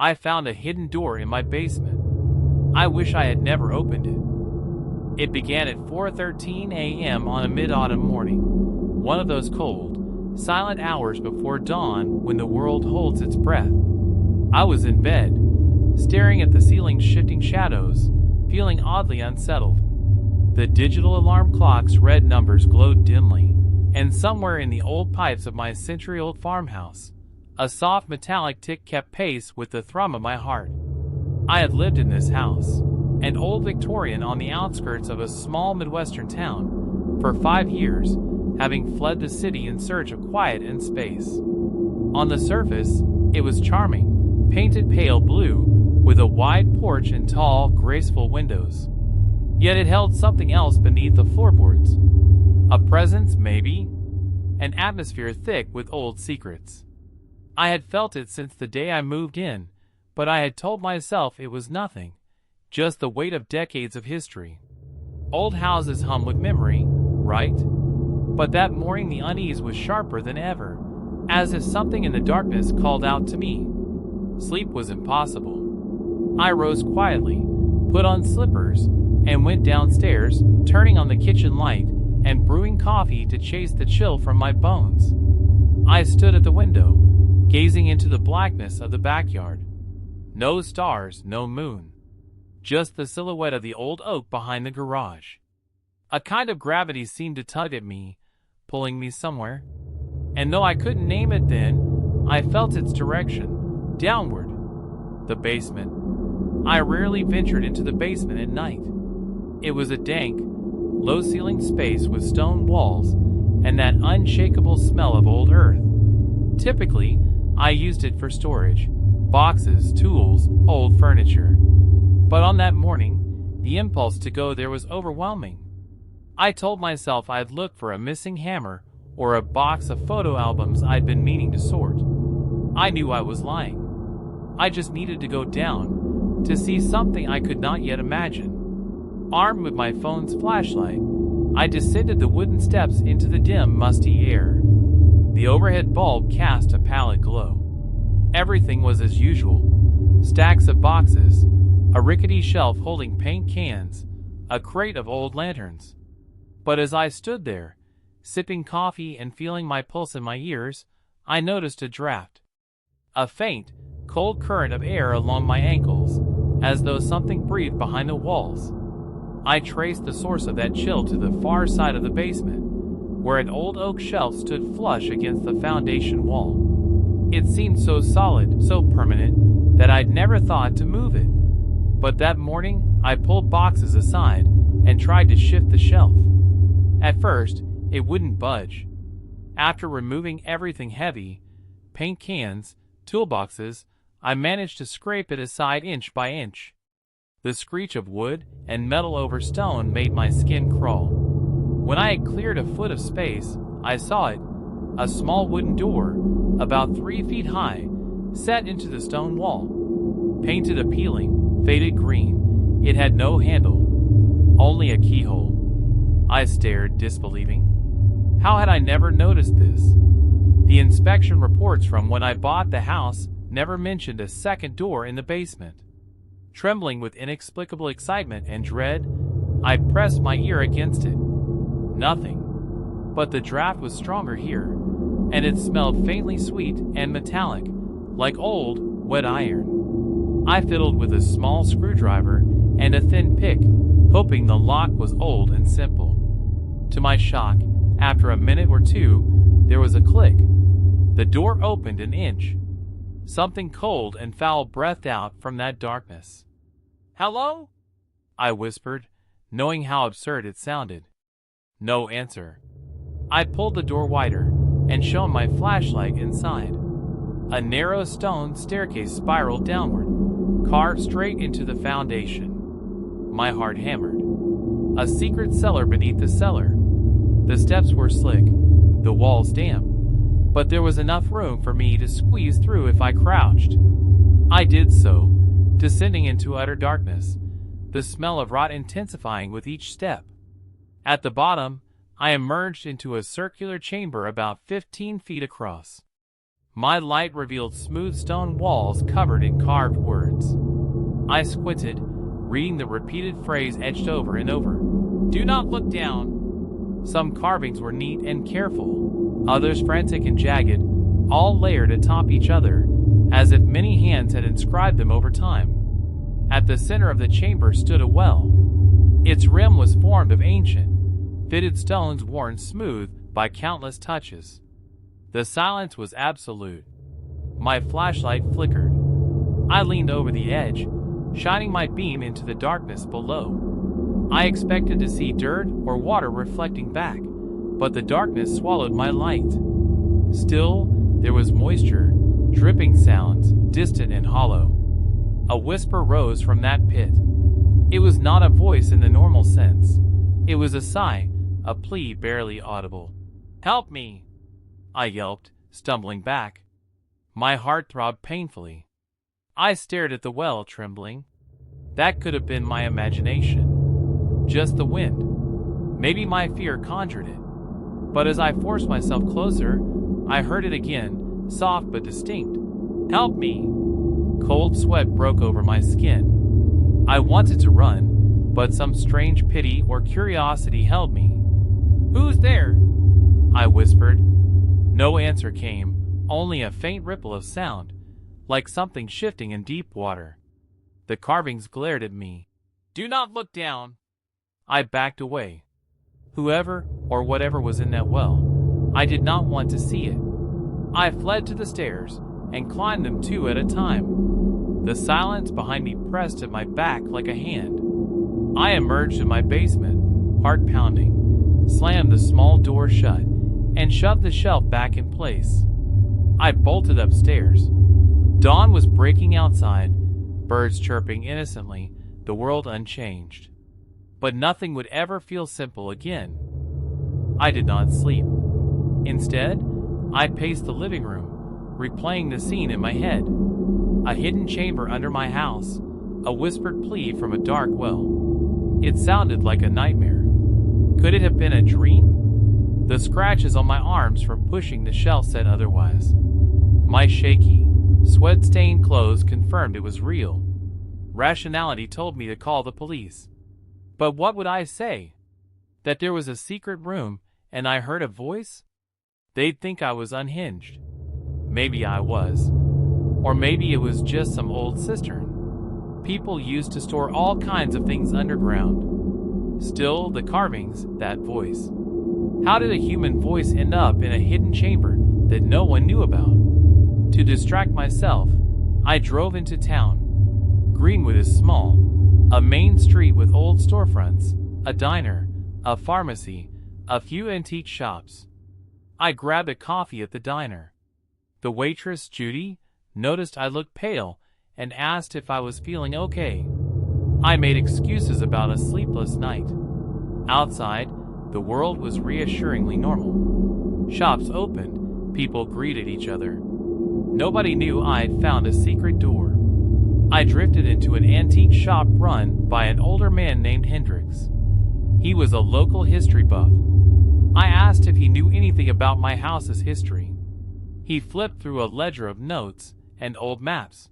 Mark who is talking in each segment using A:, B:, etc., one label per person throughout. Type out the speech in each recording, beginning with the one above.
A: I found a hidden door in my basement. I wish I had never opened it. It began at 4:13 a.m. on a mid-autumn morning, one of those cold, silent hours before dawn when the world holds its breath. I was in bed, staring at the ceiling's shifting shadows, feeling oddly unsettled. The digital alarm clock's red numbers glowed dimly, and somewhere in the old pipes of my century-old farmhouse, a soft metallic tick kept pace with the thrum of my heart. I had lived in this house, an old Victorian on the outskirts of a small Midwestern town, for 5 years, having fled the city in search of quiet and space. On the surface, it was charming, painted pale blue, with a wide porch and tall, graceful windows. Yet it held something else beneath the floorboards. A presence, maybe? An atmosphere thick with old secrets. I had felt it since the day I moved in, but I had told myself it was nothing, just the weight of decades of history. Old houses hum with memory, right? But that morning the unease was sharper than ever, as if something in the darkness called out to me. Sleep was impossible. I rose quietly, put on slippers, and went downstairs, turning on the kitchen light and brewing coffee to chase the chill from my bones. I stood at the window, gazing into the blackness of the backyard. No stars, no moon. Just the silhouette of the old oak behind the garage. A kind of gravity seemed to tug at me, pulling me somewhere. And though I couldn't name it then, I felt its direction, downward. The basement. I rarely ventured into the basement at night. It was a dank, low-ceilinged space with stone walls and that unshakable smell of old earth. Typically, I used it for storage, boxes, tools, old furniture. But on that morning, the impulse to go there was overwhelming. I told myself I'd look for a missing hammer or a box of photo albums I'd been meaning to sort. I knew I was lying. I just needed to go down to see something I could not yet imagine. Armed with my phone's flashlight, I descended the wooden steps into the dim, musty air. The overhead bulb cast a pallid glow. Everything was as usual. Stacks of boxes, a rickety shelf holding paint cans, a crate of old lanterns. But as I stood there, sipping coffee and feeling my pulse in my ears, I noticed a draft. A faint, cold current of air along my ankles, as though something breathed behind the walls. I traced the source of that chill to the far side of the basement, where an old oak shelf stood flush against the foundation wall. It seemed so solid, so permanent, that I'd never thought to move it. But that morning, I pulled boxes aside and tried to shift the shelf. At first, it wouldn't budge. After removing everything heavy, paint cans, toolboxes, I managed to scrape it aside inch by inch. The screech of wood and metal over stone made my skin crawl. When I had cleared a foot of space, I saw it, a small wooden door, about 3 feet high, set into the stone wall. Painted appealing, faded green, it had no handle, only a keyhole. I stared, disbelieving. How had I never noticed this? The inspection reports from when I bought the house never mentioned a second door in the basement. Trembling with inexplicable excitement and dread, I pressed my ear against it. Nothing. But the draft was stronger here, and it smelled faintly sweet and metallic, like old, wet iron. I fiddled with a small screwdriver and a thin pick, hoping the lock was old and simple. To my shock, after a minute or two, there was a click. The door opened an inch. Something cold and foul breathed out from that darkness. "Hello?" I whispered, knowing how absurd it sounded. No answer. I pulled the door wider and shone my flashlight inside. A narrow stone staircase spiraled downward, carved straight into the foundation. My heart hammered. A secret cellar beneath the cellar. The steps were slick, the walls damp, but there was enough room for me to squeeze through if I crouched. I did so, descending into utter darkness, the smell of rot intensifying with each step. At the bottom, I emerged into a circular chamber about 15 feet across. My light revealed smooth stone walls covered in carved words. I squinted, reading the repeated phrase etched over and over. Do not look down. Some carvings were neat and careful, others frantic and jagged, all layered atop each other, as if many hands had inscribed them over time. At the center of the chamber stood a well. Its rim was formed of ancient, fitted stones worn smooth by countless touches. The silence was absolute. My flashlight flickered. I leaned over the edge, shining my beam into the darkness below. I expected to see dirt or water reflecting back, but the darkness swallowed my light. Still, there was moisture, dripping sounds, distant and hollow. A whisper rose from that pit. It was not a voice in the normal sense. It was a sigh, a plea barely audible. "Help me!" I yelped, stumbling back. My heart throbbed painfully. I stared at the well, trembling. That could have been my imagination. Just the wind. Maybe my fear conjured it. But as I forced myself closer, I heard it again, soft but distinct. "Help me!" Cold sweat broke over my skin. I wanted to run, but some strange pity or curiosity held me. "Who's there?" I whispered. No answer came, only a faint ripple of sound, like something shifting in deep water. The carvings glared at me. "Do not look down." I backed away. Whoever or whatever was in that well, I did not want to see it. I fled to the stairs and climbed them 2 at a time. The silence behind me pressed at my back like a hand. I emerged in my basement, heart pounding, slammed the small door shut, and shoved the shelf back in place. I bolted upstairs. Dawn was breaking outside, birds chirping innocently, the world unchanged. But nothing would ever feel simple again. I did not sleep. Instead, I paced the living room, replaying the scene in my head. A hidden chamber under my house, a whispered plea from a dark well. It sounded like a nightmare. Could it have been a dream? The scratches on my arms from pushing the shelf said otherwise. My shaky, sweat-stained clothes confirmed it was real. Rationality told me to call the police. But what would I say? That there was a secret room and I heard a voice? They'd think I was unhinged. Maybe I was. Or maybe it was just some old cistern. People used to store all kinds of things underground. Still, the carvings, that voice. How did a human voice end up in a hidden chamber that no one knew about? To distract myself, I drove into town. Greenwood is small, a main street with old storefronts, a diner, a pharmacy, a few antique shops. I grabbed a coffee at the diner. The waitress, Judy, noticed I looked pale and asked if I was feeling okay. I made excuses about a sleepless night. Outside, the world was reassuringly normal. Shops opened, people greeted each other. Nobody knew I'd found a secret door. I drifted into an antique shop run by an older man named Hendricks. He was a local history buff. I asked if he knew anything about my house's history. He flipped through a ledger of notes and old maps.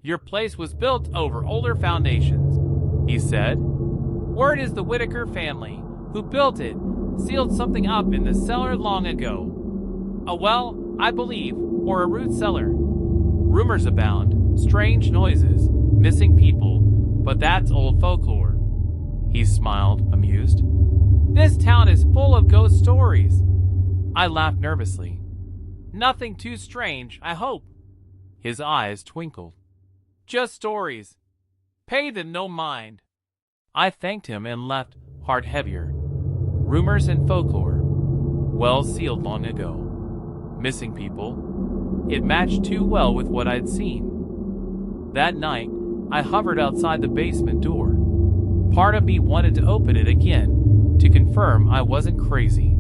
A: "Your place was built over older foundations," he said. "Word is the Whitaker family, who built it, sealed something up in the cellar long ago. A well, I believe, or a root cellar. Rumors abound, strange noises, missing people, but that's old folklore." He smiled, amused. "This town is full of ghost stories." I laughed nervously. "Nothing too strange, I hope." His eyes twinkled. "Just stories. Pay them no mind." I thanked him and left, heart heavier. Rumors and folklore. Wells sealed long ago. Missing people. It matched too well with what I'd seen. That night, I hovered outside the basement door. Part of me wanted to open it again, to confirm I wasn't crazy.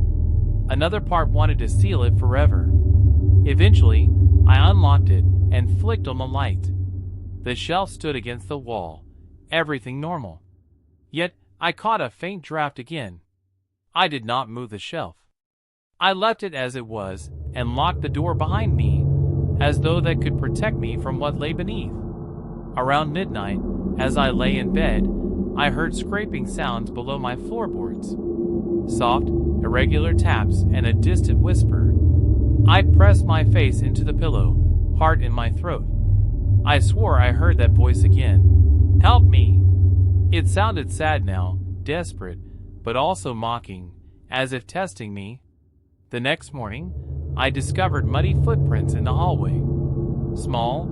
A: Another part wanted to seal it forever. Eventually, I unlocked it and flicked on the light. The shelf stood against the wall, everything normal. Yet, I caught a faint draft again. I did not move the shelf. I left it as it was and locked the door behind me, as though that could protect me from what lay beneath. Around midnight, as I lay in bed, I heard scraping sounds below my floorboards. Soft, irregular taps and a distant whisper. I pressed my face into the pillow, heart in my throat. I swore I heard that voice again. "Help me!" It sounded sad now, desperate, but also mocking, as if testing me. The next morning, I discovered muddy footprints in the hallway. Small,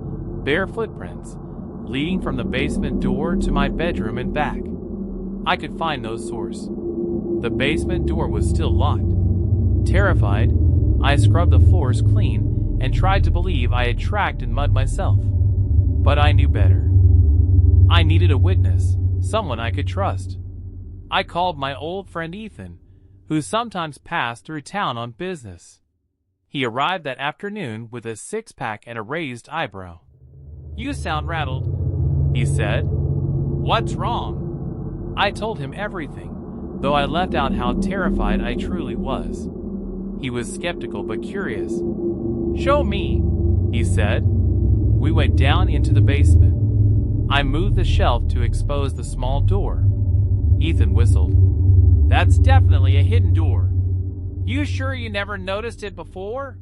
A: bare footprints, leading from the basement door to my bedroom and back. I could find no source. The basement door was still locked. Terrified, I scrubbed the floors clean and tried to believe I had tracked in mud myself. But I knew better. I needed a witness, someone I could trust. I called my old friend Ethan, who sometimes passed through town on business. He arrived that afternoon with a six-pack and a raised eyebrow. "You sound rattled," he said. "What's wrong?" I told him everything, though I left out how terrified I truly was. He was skeptical but curious. "Show me," he said. We went down into the basement. I moved the shelf to expose the small door. Ethan whistled. "That's definitely a hidden door. You sure you never noticed it before?"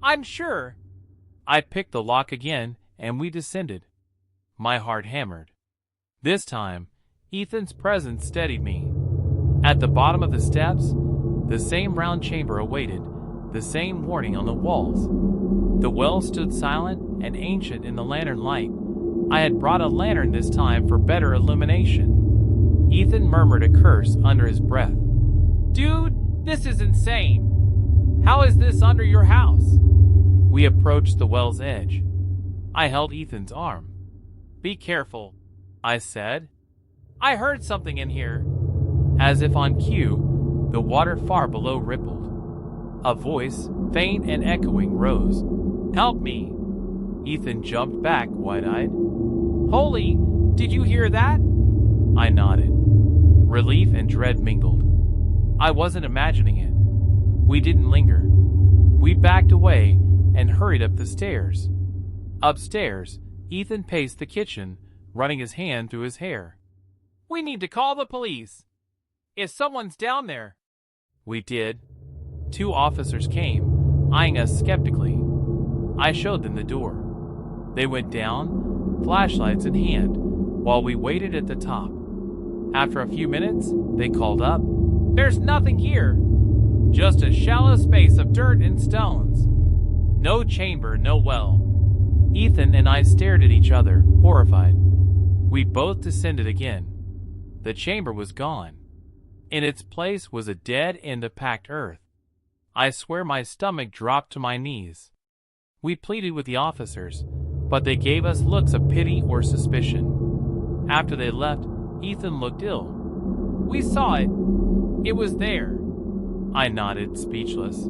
A: "I'm sure." I picked the lock again, and we descended. My heart hammered. This time, Ethan's presence steadied me. At the bottom of the steps, the same round chamber awaited, the same warning on the walls. The well stood silent and ancient in the lantern light. I had brought a lantern this time for better illumination. Ethan murmured a curse under his breath. "Dude, this is insane. How is this under your house?" We approached the well's edge. I held Ethan's arm. "Be careful," I said. "I heard something in here." As if on cue, the water far below rippled. A voice, faint and echoing, rose. "Help me!" Ethan jumped back, wide-eyed. "Holy, did you hear that?" I nodded. Relief and dread mingled. I wasn't imagining it. We didn't linger. We backed away and hurried up the stairs. Upstairs, Ethan paced the kitchen, running his hand through his hair. "We need to call the police. If someone's down there." We did. 2 officers came, eyeing us skeptically. I showed them the door. They went down, flashlights in hand, while we waited at the top. After a few minutes, they called up, "There's nothing here. Just a shallow space of dirt and stones. No chamber, no well." Ethan and I stared at each other, horrified. We both descended again. The chamber was gone. In its place was a dead end of packed earth. I swear my stomach dropped to my knees. We pleaded with the officers, but they gave us looks of pity or suspicion. After they left, Ethan looked ill. "We saw it. It was there." I nodded, speechless.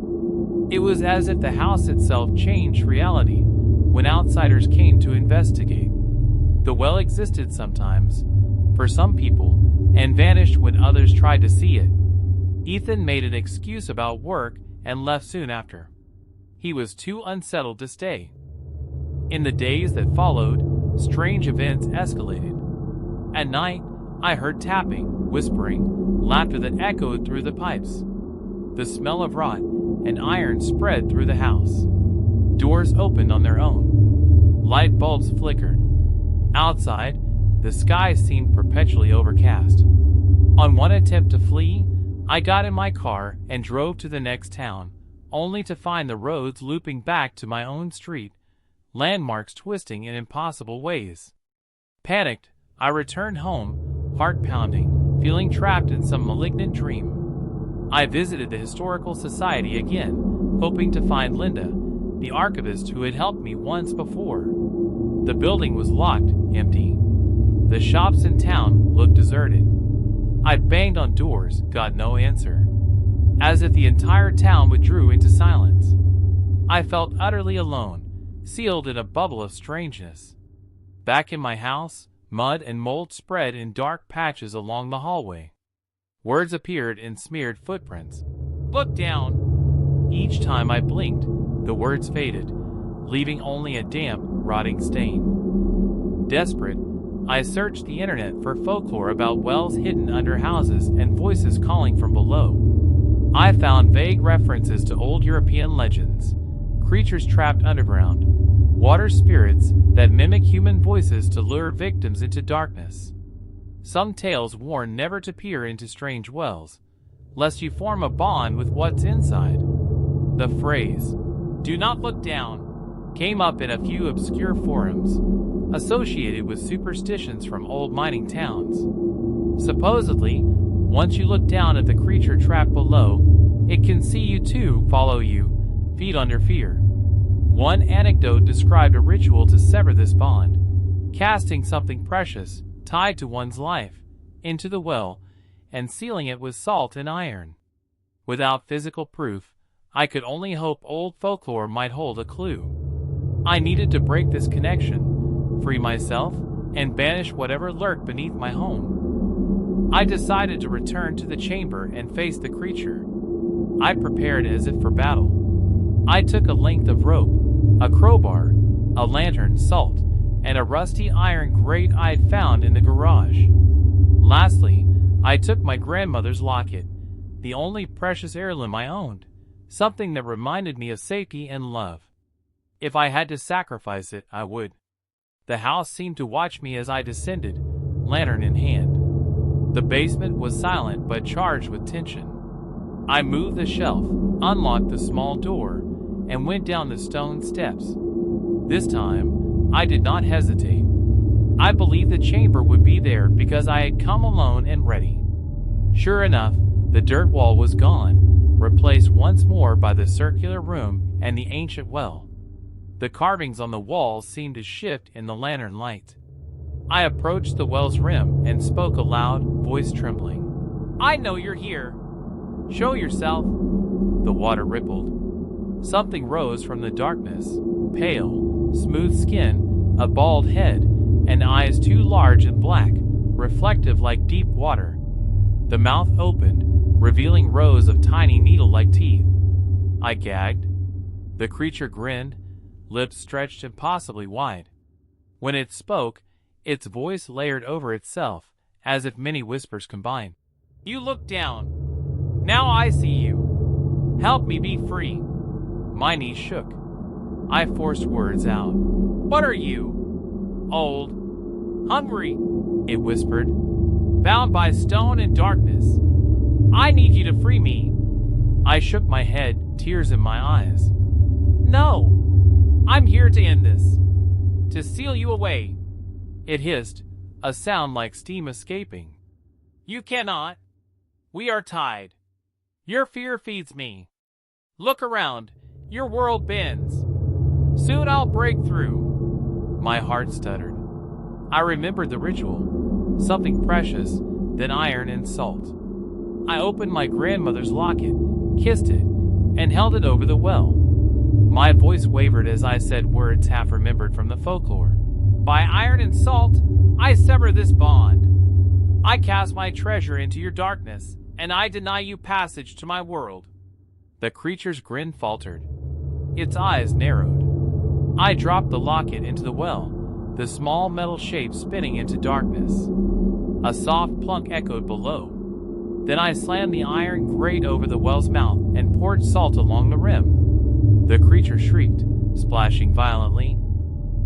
A: It was as if the house itself changed reality when outsiders came to investigate. The well existed sometimes, for some people, and vanished when others tried to see it. Ethan made an excuse about work and left soon after. He was too unsettled to stay. In the days that followed, strange events escalated. At night, I heard tapping, whispering, laughter that echoed through the pipes. The smell of rot and iron spread through the house. Doors opened on their own. Light bulbs flickered. Outside, the sky seemed perpetually overcast. On one attempt to flee, I got in my car and drove to the next town, only to find the roads looping back to my own street, landmarks twisting in impossible ways. Panicked, I returned home, heart pounding, feeling trapped in some malignant dream. I visited the Historical Society again, hoping to find Linda, the archivist who had helped me once before. The building was locked, empty. The shops in town looked deserted. I banged on doors, got no answer. As if the entire town withdrew into silence. I felt utterly alone, sealed in a bubble of strangeness. Back in my house, mud and mold spread in dark patches along the hallway. Words appeared in smeared footprints. "Look down!" Each time I blinked, the words faded, leaving only a damp, rotting stain. Desperate, I searched the internet for folklore about wells hidden under houses and voices calling from below. I found vague references to old European legends, creatures trapped underground, water spirits that mimic human voices to lure victims into darkness. Some tales warn never to peer into strange wells, lest you form a bond with what's inside. The phrase, "do not look down," came up in a few obscure forums, associated with superstitions from old mining towns. Supposedly, once you look down at the creature trapped below, it can see you too, follow you, feed on your fear. One anecdote described a ritual to sever this bond, casting something precious, tied to one's life, into the well, and sealing it with salt and iron. Without physical proof, I could only hope old folklore might hold a clue. I needed to break this connection, free myself, and banish whatever lurked beneath my home. I decided to return to the chamber and face the creature. I prepared as if for battle. I took a length of rope, a crowbar, a lantern, salt, and a rusty iron grate I'd found in the garage. Lastly, I took my grandmother's locket, the only precious heirloom I owned, something that reminded me of safety and love. If I had to sacrifice it, I would. The house seemed to watch me as I descended, lantern in hand. The basement was silent but charged with tension. I moved the shelf, unlocked the small door, and went down the stone steps. This time, I did not hesitate. I believed the chamber would be there because I had come alone and ready. Sure enough, the dirt wall was gone, replaced once more by the circular room and the ancient well. The carvings on the walls seemed to shift in the lantern light. I approached the well's rim and spoke aloud, voice trembling. "I know you're here. Show yourself." The water rippled. Something rose from the darkness, pale, smooth skin, a bald head, and eyes too large and black, reflective like deep water. The mouth opened, revealing rows of tiny needle-like teeth. I gagged. The creature grinned, lips stretched impossibly wide. When it spoke, its voice layered over itself, as if many whispers combined. "You look down. Now I see you. Help me be free." My knees shook. I forced words out. "What are you?" "Old. Hungry," it whispered. "Bound by stone and darkness. I need you to free me." I shook my head, tears in my eyes. "No. I'm here to end this. To seal you away." It hissed, a sound like steam escaping. "You cannot. We are tied. Your fear feeds me. Look around. Your world bends. Soon I'll break through." My heart stuttered. I remembered the ritual, something precious, then iron and salt. I opened my grandmother's locket, kissed it, and held it over the well. My voice wavered as I said words half remembered from the folklore. "By iron and salt, I sever this bond. I cast my treasure into your darkness, and I deny you passage to my world." The creature's grin faltered. Its eyes narrowed. I dropped the locket into the well, the small metal shape spinning into darkness. A soft plunk echoed below. Then I slammed the iron grate over the well's mouth and poured salt along the rim. The creature shrieked, splashing violently.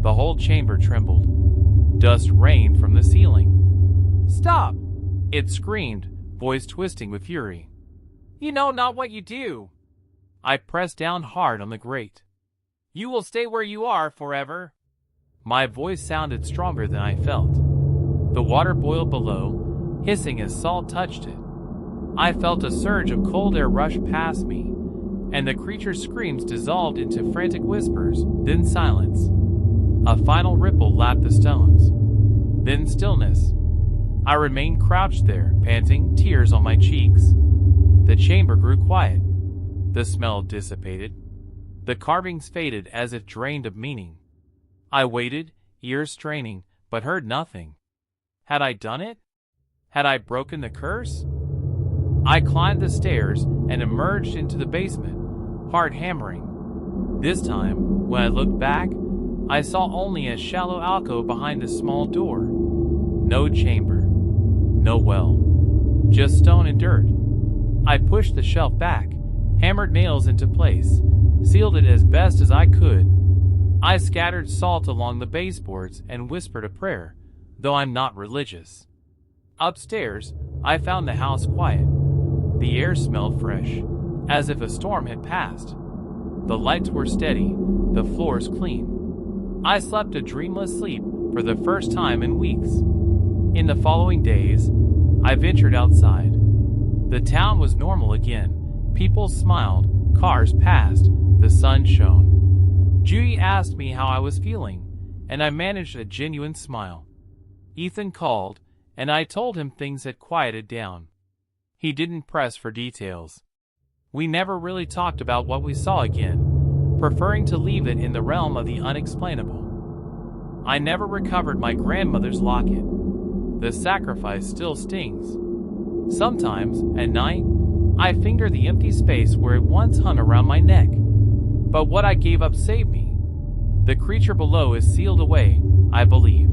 A: The whole chamber trembled. Dust rained from the ceiling. "Stop!" it screamed, voice twisting with fury. "You know not what you do." I pressed down hard on the grate. "You will stay where you are forever." My voice sounded stronger than I felt. The water boiled below, hissing as salt touched it. I felt a surge of cold air rush past me, and the creature's screams dissolved into frantic whispers, then silence. A final ripple lapped the stones. Then stillness. I remained crouched there, panting, tears on my cheeks. The chamber grew quiet. The smell dissipated. The carvings faded as if drained of meaning. I waited, ears straining, but heard nothing. Had I done it? Had I broken the curse? I climbed the stairs and emerged into the basement, heart hammering. This time, when I looked back, I saw only a shallow alcove behind a small door. No chamber, no well, just stone and dirt. I pushed the shelf back, hammered nails into place, sealed it as best as I could. I scattered salt along the baseboards and whispered a prayer, though I'm not religious. Upstairs, I found the house quiet. The air smelled fresh, as if a storm had passed. The lights were steady, the floors clean. I slept a dreamless sleep for the first time in weeks. In the following days, I ventured outside. The town was normal again. People smiled, cars passed, the sun shone. Judy asked me how I was feeling, and I managed a genuine smile. Ethan called, and I told him things had quieted down. He didn't press for details. We never really talked about what we saw again, preferring to leave it in the realm of the unexplainable. I never recovered my grandmother's locket. The sacrifice still stings. Sometimes, at night, I finger the empty space where it once hung around my neck. But what I gave up saved me. The creature below is sealed away, I believe.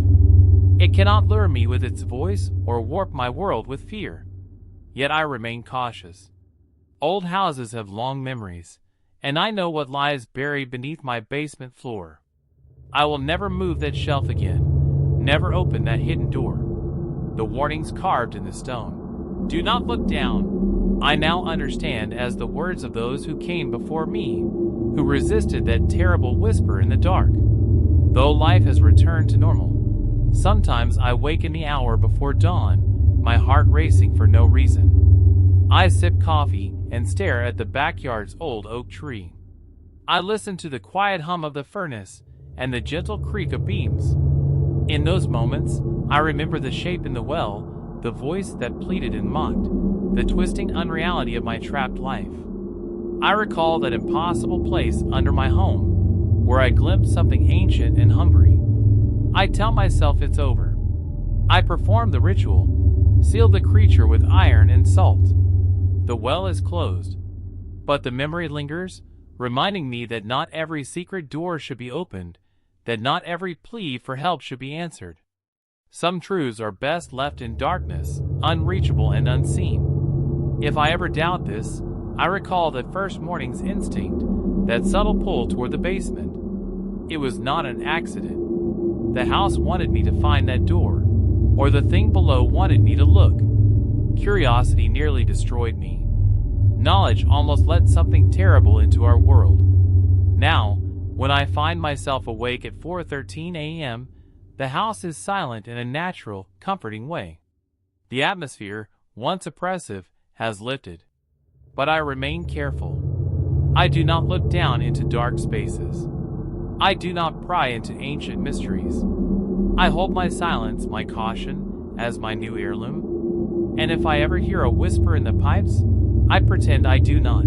A: It cannot lure me with its voice or warp my world with fear. Yet I remain cautious. Old houses have long memories, and I know what lies buried beneath my basement floor. I will never move that shelf again, never open that hidden door. The warnings carved in the stone. Do not look down. I now understand as the words of those who came before me, who resisted that terrible whisper in the dark. Though life has returned to normal, sometimes I wake in the hour before dawn, my heart racing for no reason. I sip coffee and stare at the backyard's old oak tree. I listen to the quiet hum of the furnace and the gentle creak of beams. In those moments, I remember the shape in the well, the voice that pleaded and mocked, the twisting unreality of my trapped life. I recall that impossible place under my home, where I glimpsed something ancient and hungry. I tell myself it's over. I perform the ritual, seal the creature with iron and salt. The well is closed, but the memory lingers, reminding me that not every secret door should be opened, that not every plea for help should be answered. Some truths are best left in darkness, unreachable and unseen. If I ever doubt this, I recall that first morning's instinct, that subtle pull toward the basement. It was not an accident. The house wanted me to find that door, or the thing below wanted me to look. Curiosity nearly destroyed me. Knowledge almost let something terrible into our world. Now, when I find myself awake at 4:13 a.m., the house is silent in a natural, comforting way. The atmosphere, once oppressive, has lifted. But I remain careful. I do not look down into dark spaces. I do not pry into ancient mysteries. I hold my silence, my caution, as my new heirloom. And if I ever hear a whisper in the pipes, I pretend I do not.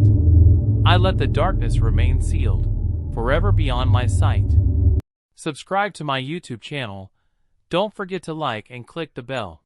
A: I let the darkness remain sealed, forever beyond my sight. Subscribe to my YouTube channel. Don't forget to like and click the bell.